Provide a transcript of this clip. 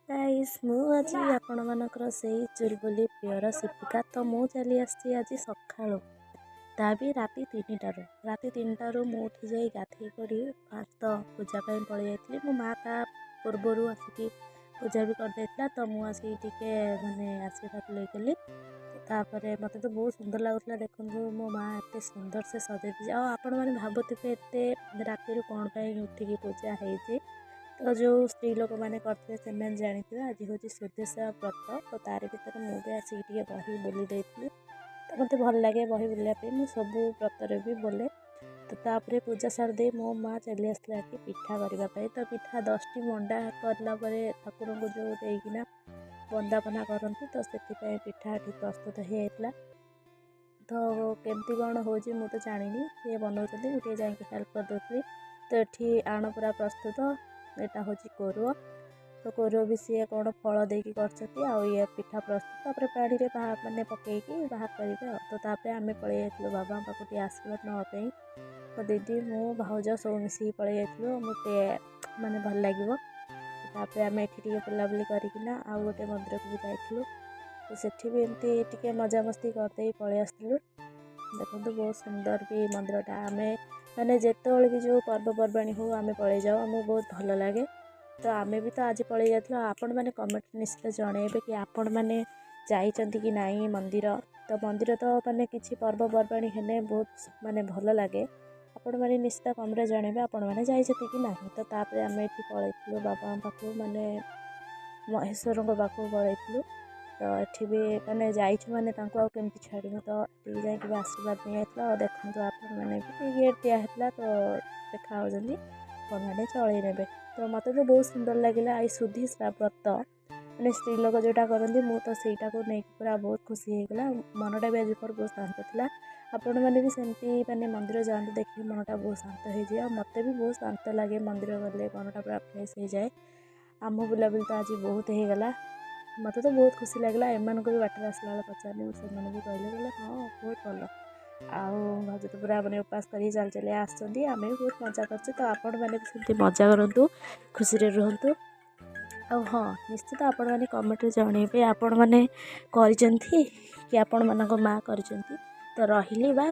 guys मु आज आपण मानकर से चुलबुली प्रियर शिपिका तो मु चली आसी आज सका भी राति 3टार राति 3टारू मु उठी जा गाधे कर फास्ट तो पूजा पलि जाइली मो माँ ता पूर्वर आसिक पूजा भी करदेला तो मुझे टे मानने आशीर्वाद लेगली तापर मत तो बहुत सुंदर लगुला देखो मो माँ एत सुंदर से सजे आपण मैंने भावुवे एत राति कौन उठिकी पूजा हो तो जो स्त्री लोक मैंने करते से जानी आज हूँ सुदेशा व्रत तो तार भर मुझे आसिक बही बोली देती तो मत भल लगे बही बोलने मुझे सबू व्रत भी बोले तो तापर पूजा सारदे मो माँ चली आसला कि पिठा करने तो पिठा 10टी मंडा कलापर ठाकुर को जो देना वंदापना करती तो से पिठा प्रस्तुत होता तो केमती कौन हो तो जानी सी बनाऊँ मुझे जाकि हेल्प करदे तो ये आण पूरा प्रस्तुत यहाँ हूँ कोरुआ तो कोरुआ भी सी कौन फल देकी ये पिठा प्रस्तुत तापर पानी रे मानने पकईकी बाहर करेंगे तो तापर आम पलि जाइलु बाबा पाक आशीर्वाद नापी तो दीदी मु भाउज सब मिसिक पलि जाइलु मुझे माने भल लगे तापर आम ये बुलाबुली करना आउ गोटे मंदिर को भी जाइलु तो सेठी भी एमती मजा मस्ती करदे पलि आसलु देखो बहुत सुंदर भी मंदिरटा आम मैंने जिते भी जो पर्वपर्वाणी हो आम पलि जाऊ आमको बहुत भल लगे तो आम भी तो आज पलि जाइलु आपण मैंने कमेंट निश्चित जनइबे कि आपण मैंने जाइचंती कि नाई मंदिर तो मैंने किसी पर्वपर्वाणी हेने बहुत माने भल लगे आपण मैंने निश्चित कमेंट जनइबे आपण मैंने जाइचंती कि नहीं तो तापर आम ये पलैलु बाबा पाखु माने महेश्वर पाखु पलैलु तो ये भी मैंने जाइछु माने केमती छाड़ू तो ये जाकि आशीर्वाद नहीं आता देखो आप मैंने भी गेट दिहला तो देखा कौन मैंने चल ने तो मत तो बहुत सुंदर लगे आई सुधीश्रा व्रत मैंने स्त्री लोक जोटा करती मुझे तो सहीटा को नहीं पूरा बहुत खुशी होगा मनटा भी आज बहुत शांत था आपण मैंने भी सेमती मैंने मंदिर जाते देखिए मनटा बहुत शांत हो जाए मत भी बहुत शांत लगे मंदिर गले मनटा पूरा फ्रेश हो जाए आम बुलाबुली तो आज बहुत होगला मत तो बहुत खुशी लगला एम को भी बाटर आसला बेले पचारे से भी कहले हाँ बहुत भल आज तो पूरा मैंने उपास कर चल चल आसमें आम भी बहुत मजा कर तो आपण मैंने भी मजा करूँ खुशी रुहतु हाँ निश्चित आपण मैंने कमेंट जनइबे आपण मैंने कि आपण मानक माँ कर तो रही बा